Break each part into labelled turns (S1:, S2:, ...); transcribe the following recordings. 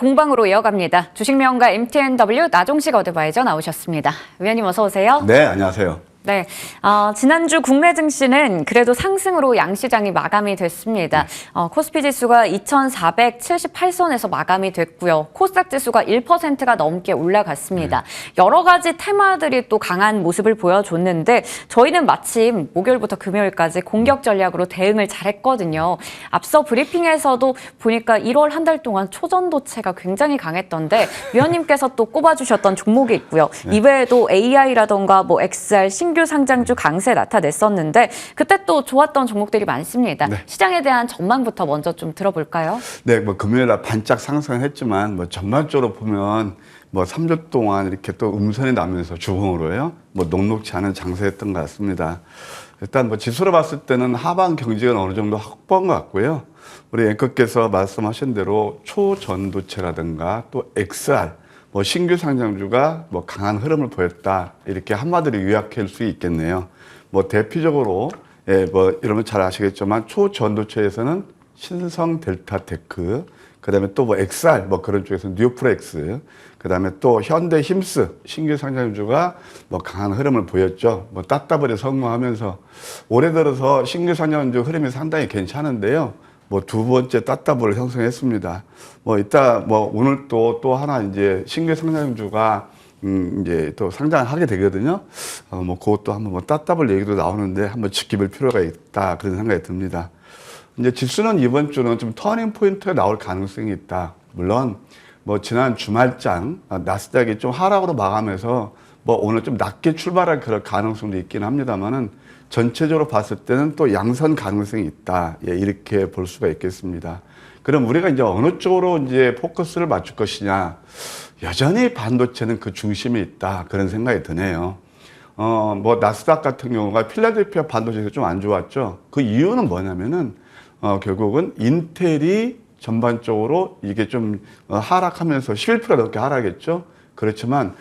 S1: 공방으로 이어갑니다. 주식명가 MTNW 나종식 어드바이저 나오셨습니다. 위원님 어서 오세요.
S2: 네, 안녕하세요.
S1: 네, 지난주 국내 증시는 그래도 상승으로 양시장이 마감이 됐습니다. 코스피 지수가 2,478선에서 마감이 됐고요. 코스닥 지수가 1%가 넘게 올라갔습니다. 여러 가지 테마들이 또 강한 모습을 보여줬는데 저희는 마침 목요일부터 금요일까지 공격 전략으로 대응을 잘했거든요. 앞서 브리핑에서도 보니까 1월 한 달 동안 초전도체가 굉장히 강했던데 위원님께서 또 꼽아주셨던 종목이 있고요. 이외에도 AI라던가 뭐 XR, 신규 상장주 강세 나타냈었는데 그때 또 좋았던 종목들이 많습니다.
S2: 네.
S1: 시장에 대한 전망부터 먼저 좀 들어볼까요?
S2: 네, 뭐 금요일날 반짝 상승했지만 뭐 전반적으로 보면 뭐 3주 동안 이렇게 또 음선이 나면서 주봉으로요. 뭐 녹록지 않은 장세였던 것 같습니다. 일단 뭐 지수로 봤을 때는 하방 경직은 어느 정도 확보한 것 같고요. 우리 앵커께서 말씀하신 대로 초전도체라든가 또 XR 뭐 신규 상장주가 뭐 강한 흐름을 보였다 이렇게 한마디로 요약할 수 있겠네요. 뭐 대표적으로 뭐 여러분 잘 아시겠지만 초전도체에서는 신성 델타테크, 그다음에 또 뭐 XR 뭐 그런 쪽에서 뉴프렉스, 그다음에 또 현대 힘스 신규 상장주가 뭐 강한 흐름을 보였죠. 뭐 따따블에 성공하면서 올해 들어서 신규 상장주 흐름이 상당히 괜찮은데요. 뭐 두 번째 따따블을 형성했습니다. 뭐 이따 뭐 오늘 또 하나 이제 신규 상장주가 이제 또 상장을 하게 되거든요. 뭐 그것도 한번 뭐 따따블 얘기도 나오는데 한번 지켜볼 필요가 있다 그런 생각이 듭니다. 이제 지수는 이번 주는 좀 터닝 포인트가 나올 가능성이 있다. 물론 뭐 지난 주말장 나스닥이 좀 하락으로 마감해서 뭐 오늘 좀 낮게 출발할 그런 가능성도 있긴 합니다만은 전체적으로 봤을 때는 또 양선 가능성이 있다. 예, 이렇게 볼 수가 있겠습니다. 그럼 우리가 이제 어느 쪽으로 이제 포커스를 맞출 것이냐. 여전히 반도체는 그 중심에 있다. 그런 생각이 드네요. 뭐 나스닥 같은 경우가 필라델피아 반도체가 좀 안 좋았죠. 그 이유는 뭐냐면은 결국은 인텔이 전반적으로 이게 좀 하락하면서 11% 넘게 하락했죠. 그렇지만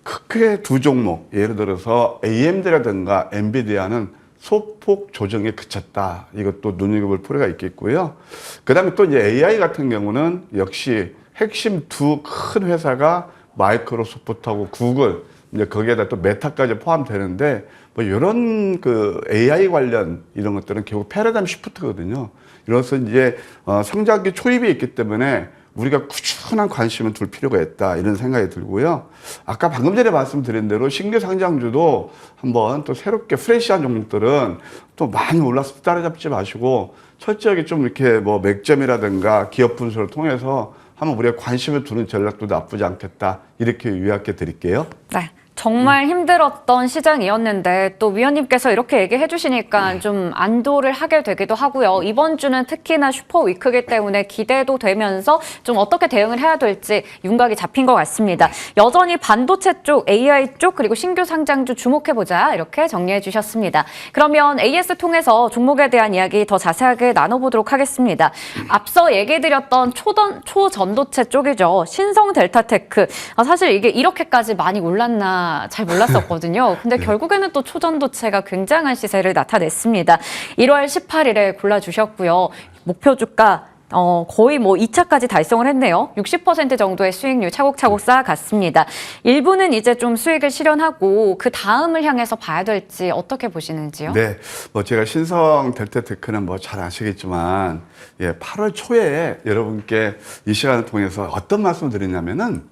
S2: 크게 두 종목, 예를 들어서 AMD라든가 엔비디아는 소폭 조정에 그쳤다. 이것도 눈여겨볼 필요가 있겠고요. 그 다음에 또 이제 AI 같은 경우는 역시 핵심 두 큰 회사가 마이크로소프트하고 구글, 이제 거기에다 또 메타까지 포함되는데 뭐 이런 그 AI 관련 이런 것들은 결국 패러다임 시프트거든요. 이로써 이제 성장기 초입에 있기 때문에 우리가 꾸준한 관심을 둘 필요가 있다 이런 생각이 들고요. 아까 방금 전에 말씀드린 대로 신규 상장주도 한번 또 새롭게 프레시한 종목들은 또 많이 올라서 따라잡지 마시고 철저하게 좀 이렇게 뭐 맥점이라든가 기업 분석을 통해서 한번 우리가 관심을 두는 전략도 나쁘지 않겠다 이렇게 요약해 드릴게요.
S1: 네. 정말 힘들었던 시장이었는데 또 위원님께서 이렇게 얘기해 주시니까 좀 안도를 하게 되기도 하고요. 이번 주는 특히나 슈퍼위크이기 때문에 기대도 되면서 좀 어떻게 대응을 해야 될지 윤곽이 잡힌 것 같습니다. 여전히 반도체 쪽, AI 쪽 그리고 신규 상장주 주목해보자 이렇게 정리해 주셨습니다. 그러면 AS 통해서 종목에 대한 이야기 더 자세하게 나눠보도록 하겠습니다. 앞서 얘기해드렸던 초전도체 쪽이죠. 신성 델타테크. 사실 이게 이렇게까지 많이 올랐나 잘 몰랐었거든요. 근데 결국에는 또 초전도체가 굉장한 시세를 나타냈습니다. 1월 18일에 골라주셨고요. 목표 주가 거의 뭐 2차까지 달성을 했네요. 60% 정도의 수익률 차곡차곡 쌓아갔습니다. 일부는 이제 좀 수익을 실현하고 그 다음을 향해서 봐야 될지 어떻게 보시는지요?
S2: 네, 뭐 제가 신성 델타테크는 뭐 잘 아시겠지만 8월 초에 여러분께 이 시간을 통해서 어떤 말씀을 드리냐면은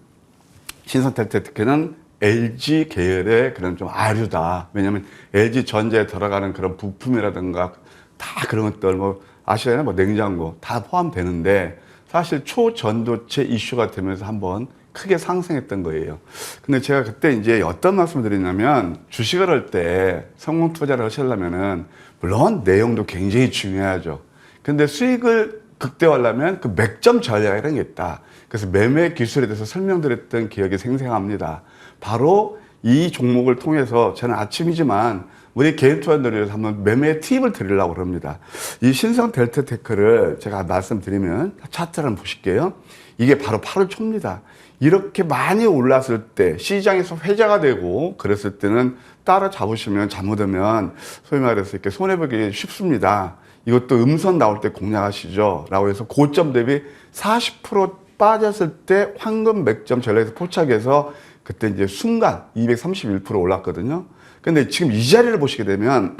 S2: 신성 델타테크는 LG 계열의 그런 좀 아류다. 왜냐하면 LG 전자에 들어가는 그런 부품이라든가 다 그런 것들 뭐 아시잖아요. 뭐 냉장고 다 포함되는데 사실 초전도체 이슈가 되면서 한번 크게 상승했던 거예요. 근데 제가 그때 이제 어떤 말씀을 드리냐면 주식을 할 때 성공 투자를 하시려면은 물론 내용도 굉장히 중요하죠. 근데 수익을 극대화하려면 그 맥점 전략이라는 게 있다. 그래서 매매 기술에 대해서 설명드렸던 기억이 생생합니다. 바로 이 종목을 통해서 저는 아침이지만 우리 개인 투자자들을 위해서 한번 매매 팁을 드리려고 합니다. 이 신성 델타테크를 제가 말씀드리면 차트를 한번 보실게요. 이게 바로 8월 초입니다. 이렇게 많이 올랐을 때 시장에서 회자가 되고 그랬을 때는 따라잡으시면 잘못하면 소위 말해서 이렇게 손해보기 쉽습니다. 이것도 음선 나올 때 공략하시죠. 라고 해서 고점 대비 40% 빠졌을 때 황금 맥점 전략에서 포착해서 그때 이제 순간 231% 올랐거든요. 근데 지금 이 자리를 보시게 되면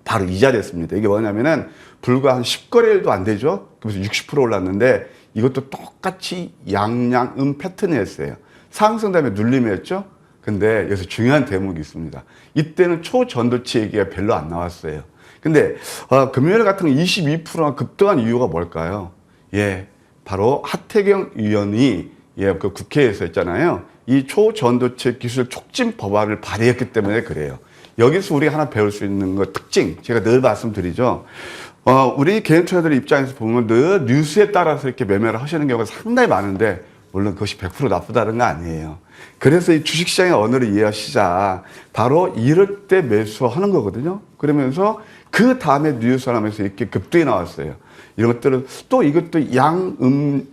S2: 바로 이 자리였습니다. 이게 뭐냐면은 불과 한 10거래일도 안 되죠. 그래서 60% 올랐는데 이것도 똑같이 양양음 패턴이었어요. 상승 다음에 눌림이었죠. 근데 여기서 중요한 대목이 있습니다. 이때는 초전도치 얘기가 별로 안 나왔어요. 근데 금요일 같은 22%가 급등한 이유가 뭘까요? 예, 바로 하태경 의원이 그 국회에서 했잖아요. 이 초전도체 기술 촉진 법안을 발의했기 때문에 그래요. 여기서 우리 하나 배울 수 있는 거 특징 제가 늘 말씀드리죠. 우리 개인 투자자들 입장에서 보면 늘 뉴스에 따라서 이렇게 매매를 하시는 경우가 상당히 많은데 물론 그것이 100% 나쁘다는 거 아니에요. 그래서 이 주식시장의 언어를 이해하시자 바로 이럴 때 매수하는 거거든요. 그러면서 그 다음에 뉴스 하면서 이렇게 급등이 나왔어요. 이런 것들은 또 이것도 양음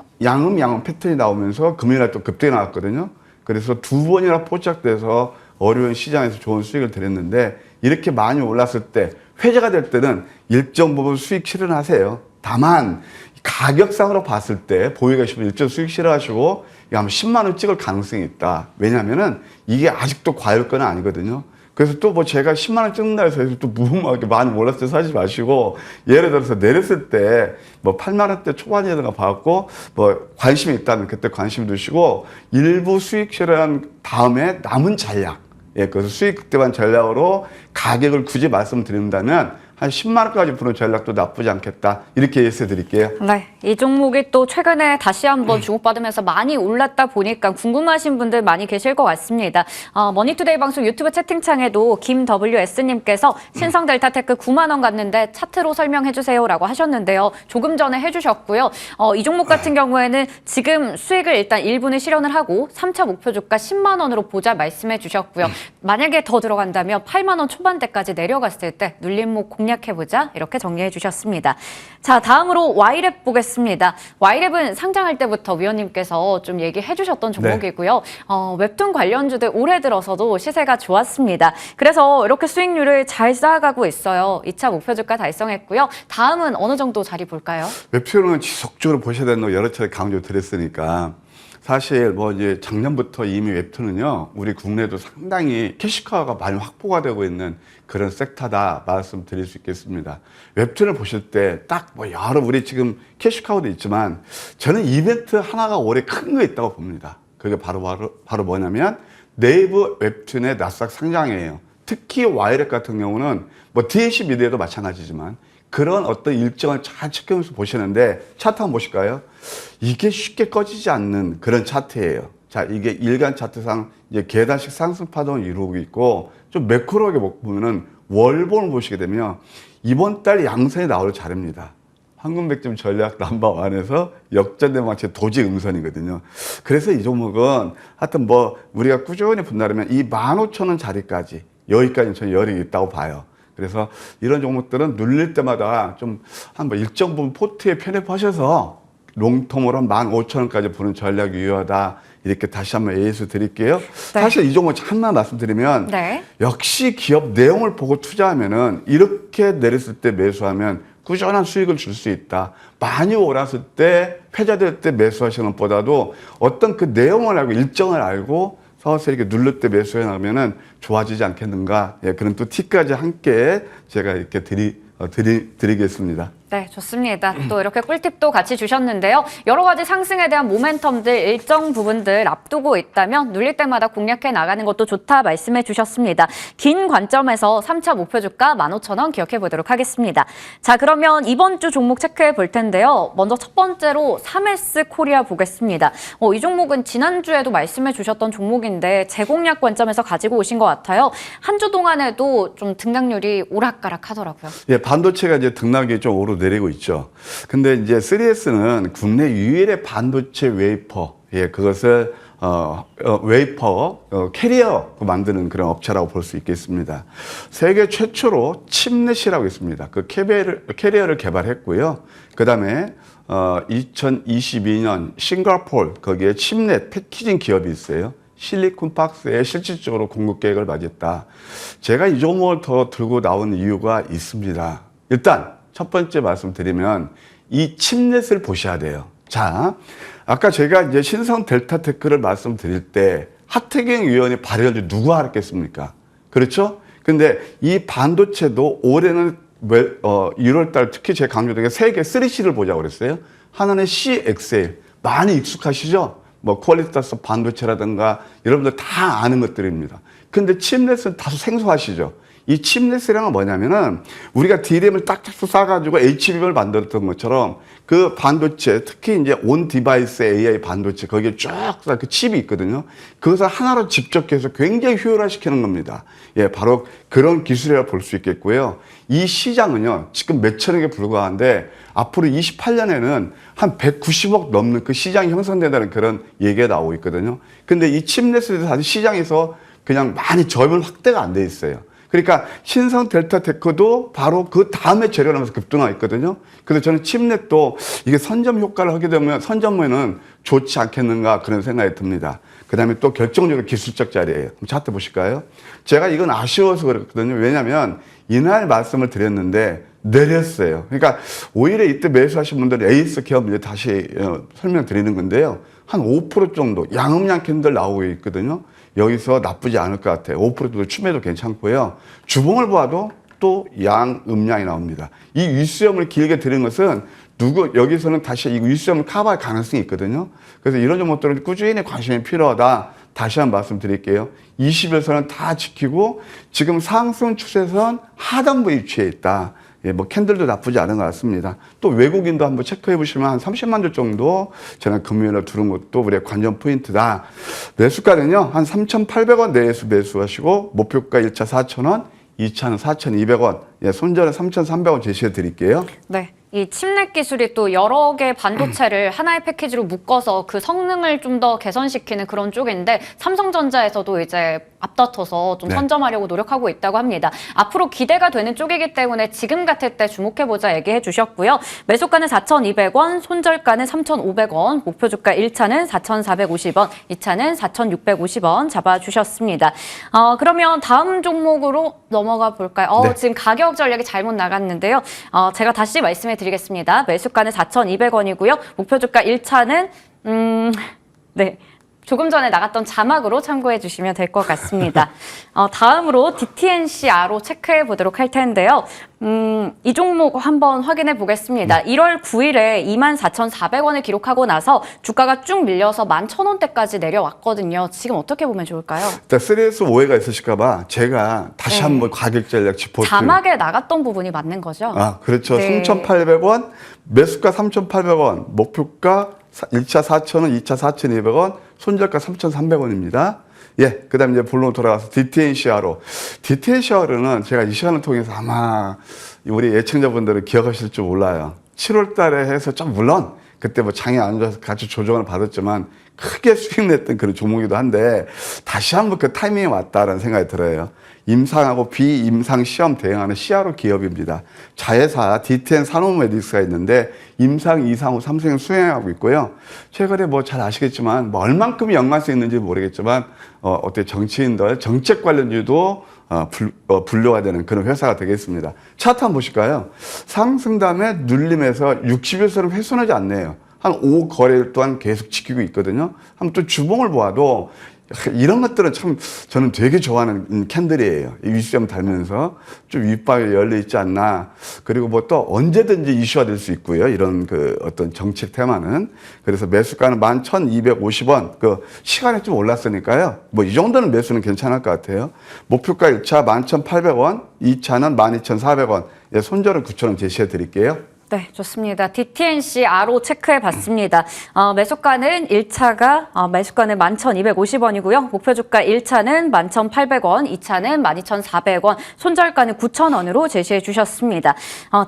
S2: 패턴이 나오면서 금요일날 또 급등이 나왔거든요. 그래서 두 번이나 포착돼서 어려운 시장에서 좋은 수익을 드렸는데 이렇게 많이 올랐을 때 회자가 될 때는 일정 부분 수익 실현하세요. 다만 가격상으로 봤을 때 보유 계시면 일정 수익 실현하시고 아마 10만 원 찍을 가능성이 있다. 왜냐하면은 이게 아직도 과열권은 아니거든요. 그래서 또 뭐 제가 10만 원 찍는다 해서 또 무음하게 많이 올랐을 때 사지 마시고 예를 들어서 내렸을 때 뭐 8만 원대 초반이라든가 봐갖고 뭐 관심이 있다면 그때 관심 두시고 일부 수익 실현 다음에 남은 전략 그래서 수익 극대화 전략으로 가격을 굳이 말씀드린다면 한 10만 원까지 부는 전략도 나쁘지 않겠다. 이렇게 예시해 드릴게요.
S1: 네, 이 종목이 또 최근에 다시 한번 주목받으면서 많이 올랐다 보니까 궁금하신 분들 많이 계실 것 같습니다. 머니투데이 방송 유튜브 채팅창에도 김WS님께서 신성 델타테크 9만 원 갔는데 차트로 설명해 주세요라고 하셨는데요. 조금 전에 해주셨고요. 이 종목 같은 경우에는 지금 수익을 일단 일부는 실현을 하고 3차 목표 주가 10만 원으로 보자 말씀해 주셨고요. 만약에 더 들어간다면 8만 원 초반대까지 내려갔을 때 눌림목 공략해보자 이렇게 정리해 주셨습니다. 자, 다음으로 Y랩 보겠습니다. Y랩은 상장할 때부터 위원님께서 좀 얘기해 주셨던 종목이고요. 웹툰 관련주들 올해 들어서도 시세가 좋았습니다. 그래서 이렇게 수익률을 잘 쌓아가고 있어요. 2차 목표 주가 달성했고요. 다음은 어느 정도 자리 볼까요?
S2: 웹툰은 지속적으로 보셔야 되는 거 여러 차례 강조 드렸으니까 사실 뭐 이제 작년부터 이미 웹툰은요 우리 국내도 상당히 캐시카우가 많이 확보가 되고 있는 그런 섹터다 말씀드릴 수 있겠습니다. 웹툰을 보실 때 딱 뭐 여러 우리 지금 캐시카우도 있지만 저는 이벤트 하나가 올해 큰 거 있다고 봅니다. 그게 바로 뭐냐면 네이버 웹툰의 나스닥 상장이에요. 특히 와이렉 같은 경우는 뭐 DAC 미디어도 마찬가지지만 그런 어떤 일정을 잘 체크하면서 보시는데 차트 한번 보실까요? 이게 쉽게 꺼지지 않는 그런 차트예요. 자, 이게 일간 차트상 이제 계단식 상승 파동을 이루고 있고 좀 매크로하게 보면은 월봉을 보시게 되면 이번 달 양선이 나올 자리입니다. 황금백점 전략 넘버1에서 역전대망치 도지 음선이거든요. 그래서 이 종목은 하여튼 뭐 우리가 꾸준히 본다면 이 15,000원 자리까지 여기까지 저는 열이 있다고 봐요. 그래서 이런 종목들은 눌릴 때마다 좀 한 뭐 일정 부분 포트에 편입하셔서 롱텀으로 한 15,000원까지 보는 전략이 유효하다. 이렇게 다시 한번 예시 드릴게요. 네. 사실 이 종목 하나 말씀드리면 역시 기업 내용을 보고 투자하면은 이렇게 내렸을 때 매수하면 꾸준한 수익을 줄 수 있다. 많이 올랐을 때 회자될 때 매수하시는 것보다도 어떤 그 내용을 알고 일정을 알고 서서히 이렇게 누를 때 매수해 나가면은 좋아지지 않겠는가. 예, 그런 또 팁까지 함께 제가 이렇게 드리겠습니다.
S1: 네, 좋습니다. 또 이렇게 꿀팁도 같이 주셨는데요. 여러 가지 상승에 대한 모멘텀들 일정 부분들 앞두고 있다면 눌릴 때마다 공략해 나가는 것도 좋다 말씀해 주셨습니다. 긴 관점에서 3차 목표 주가 15,000원 기억해 보도록 하겠습니다. 자, 그러면 이번 주 종목 체크해 볼 텐데요. 먼저 첫 번째로 3S 코리아 보겠습니다. 이 종목은 지난주에도 말씀해 주셨던 종목인데 재공략 관점에서 가지고 오신 것 같아요. 한 주 동안에도 좀 등락률이 오락가락 하더라고요.
S2: 예, 반도체가 이제 등락이 좀 오르내리고 있죠. 근데 이제 3S는 국내 유일의 반도체 웨이퍼, 예, 그것을 웨이퍼 캐리어 만드는 그런 업체라고 볼 수 있겠습니다. 세계 최초로 칩넷이라고 있습니다. 그 캐리어를 개발했고요. 그 다음에 2022년 싱가포르 거기에 칩넷 패키징 기업이 있어요. 실리콘박스에 실질적으로 공급 계획을 맞았다. 제가 이 종목을 더 들고 나온 이유가 있습니다. 일단 첫 번째 말씀드리면 이 칩넷을 보셔야 돼요. 자, 아까 제가 이제 신성 델타테크를 말씀드릴 때 하태경 의원이 발의를 누가 하겠습니까? 그렇죠? 근데 이 반도체도 올해는 1월 달 특히 제가 강조드린 게 세계 3C를 보자고 그랬어요. 하나는 CXL. 많이 익숙하시죠? 뭐 퀄리타스 반도체라든가 여러분들 다 아는 것들입니다. 근데 칩넷은 다소 생소하시죠? 이 칩넷이란 건 뭐냐면은 우리가 D램을 딱 싸가지고 HBM을 만들었던 것처럼 그 반도체, 특히 이제 온 디바이스 AI 반도체, 거기에 쫙 그 칩이 있거든요. 그것을 하나로 집적해서 굉장히 효율화시키는 겁니다. 예, 바로 그런 기술이라고 볼 수 있겠고요. 이 시장은요, 지금 몇 천억에 불과한데 앞으로 28년에는 한 190억 넘는 그 시장이 형성된다는 그런 얘기가 나오고 있거든요. 근데 이 칩넷에 대해서 아직 시장에서 그냥 많이 점유율 확대가 안 돼 있어요. 그러니까 신성 델타테크도 바로 그 다음에 재료를 하면서 급등하고 있거든요. 그래서 저는 칩넷도 이게 선점 효과를 하게 되면 선점에는 좋지 않겠는가 그런 생각이 듭니다. 그 다음에 또 결정적으로 기술적 자리예요. 차트 보실까요? 제가 이건 아쉬워서 그렇거든요. 왜냐하면 이날 말씀을 드렸는데 내렸어요. 그러니까 오히려 이때 매수하신 분들은 에이스 기업 이제 다시 설명드리는 건데요. 한 5% 정도 양음양 캔들 나오고 있거든요. 여기서 나쁘지 않을 것 같아요. 5%도 추매도 괜찮고요. 주봉을 봐도 또 양음양이 나옵니다. 이 윗수염을 길게 드리는 것은 여기서는 다시 이 윗수염을 커버할 가능성이 있거든요. 그래서 이런 종목들은 꾸준히 관심이 필요하다. 다시 한번 말씀드릴게요. 20일선은 다 지키고 지금 상승 추세선 하단부 위치에 있다. 예, 뭐 캔들도 나쁘지 않은 것 같습니다. 또 외국인도 한번 체크해 보시면 한 30만 주 정도 저는 금요일에 두른 것도 우리의 관전 포인트다. 매수가는요, 한 3,800원 내에서 매수하시고 목표가 1차 4,000원, 2차는 4,200원, 예, 손절은 3,300원 제시해 드릴게요.
S1: 네. 이 칩넷 기술이 또 여러 개 반도체를 하나의 패키지로 묶어서 그 성능을 좀 더 개선시키는 그런 쪽인데 삼성전자에서도 이제 앞다퉈서 좀
S2: 네.
S1: 선점하려고 노력하고 있다고 합니다. 앞으로 기대가 되는 쪽이기 때문에 지금 같을 때 주목해보자 얘기해 주셨고요. 매수가는 4,200원, 손절가는 3,500원, 목표 주가 1차는 4,450원, 2차는 4,650원 잡아주셨습니다. 그러면 다음 종목으로 넘어가 볼까요?
S2: 네.
S1: 지금 가격 전략이 잘못 나갔는데요. 제가 다시 말씀해 드리겠습니다. 매수가는 4,200원이고요. 목표 주가 1차는 네. 조금 전에 나갔던 자막으로 참고해 주시면 될 것 같습니다. 다음으로 DTNCR로 체크해 보도록 할 텐데요. 이 종목 한번 확인해 보겠습니다. 1월 9일에 24,400원을 기록하고 나서 주가가 쭉 밀려서 11,000원대까지 내려왔거든요. 지금 어떻게 보면 좋을까요?
S2: 일단 3S 오해가 있으실까봐 제가 다시 한번 가격 전략 짚어드릴게요.
S1: 자막에 나갔던 부분이 맞는 거죠?
S2: 아, 그렇죠.
S1: 네.
S2: 3,800원, 매수가 3,800원, 목표가 1차 4,000원, 2차 4,200원, 손절가 3,300원입니다. 예, 그 다음에 이제 본론 돌아가서 DTNCR로. DTNCR로는 제가 이 시간을 통해서 아마 우리 예청자분들은 기억하실 줄 몰라요. 7월 달에 해서 좀 물론 그때 뭐 장이 안 좋아서 같이 조정을 받았지만 크게 수익 냈던 그런 종목이기도 한데 다시 한번 그 타이밍이 왔다라는 생각이 들어요. 임상하고 비임상 시험 대응하는 CRO 기업입니다. 자회사 DTN 산업메딕스가 있는데 임상 2상호 3승을 수행하고 있고요. 최근에 뭐 잘 아시겠지만 뭐 얼만큼 연관성 있는지 모르겠지만 어때 정치인들 정책 관련주도 분류가 되는 그런 회사가 되겠습니다. 차트 한번 보실까요? 상승 다음에 눌림에서 60일선을 훼손하지 않네요. 한 5거래일 동안 계속 지키고 있거든요. 한번 또 주봉을 보아도 이런 것들은 참 저는 되게 좋아하는 캔들이에요. 이 윗수염 달면서 좀 윗바위 열려 있지 않나. 그리고 뭐 또 언제든지 이슈가 될 수 있고요. 이런 그 어떤 정책 테마는. 그래서 매수가는 11,250원. 그 시간이 좀 올랐으니까요. 뭐 이 정도는 매수는 괜찮을 것 같아요. 목표가 1차 11,800원, 2차는 12,400원. 예, 손절은 9,000원 제시해 드릴게요.
S1: 네, 좋습니다. DTNCR로 체크해 봤습니다. 매수가는 1차가 매수가는 11,250원이고요. 목표 주가 1차는 11,800원, 2차는 12,400원, 손절가는 9,000원으로 제시해 주셨습니다.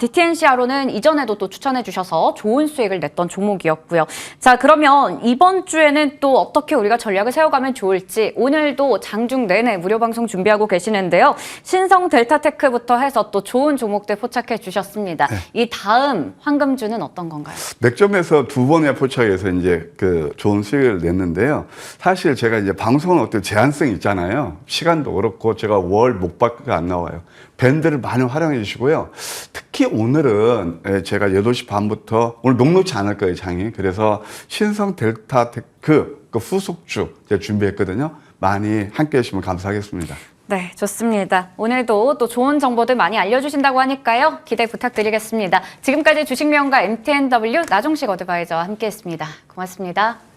S1: DTNCR로는 이전에도 또 추천해 주셔서 좋은 수익을 냈던 종목이었고요. 자, 그러면 이번 주에는 또 어떻게 우리가 전략을 세워가면 좋을지 오늘도 장중 내내 무료 방송 준비하고 계시는데요. 신성 델타테크부터 해서 또 좋은 종목들 포착해 주셨습니다. 이 다음 황금주는 어떤 건가요?
S2: 맥점에서 두 번의 포착해서 이제 그 좋은 수익을 냈는데요. 사실 제가 이제 방송은 어때 제한성이 있잖아요. 시간도 그렇고 제가 월 목밖에 안 나와요. 밴드를 많이 활용해 주시고요. 특히 오늘은 제가 8시 반부터 오늘 녹록치 않을 거예요, 장이. 그래서 신성 델타 테크 그 후속주 제가 준비했거든요. 많이 함께 해주시면 감사하겠습니다.
S1: 네, 좋습니다. 오늘도 또 좋은 정보들 많이 알려주신다고 하니까요. 기대 부탁드리겠습니다. 지금까지 주식명가 MTNW 나종식 어드바이저와 함께했습니다. 고맙습니다.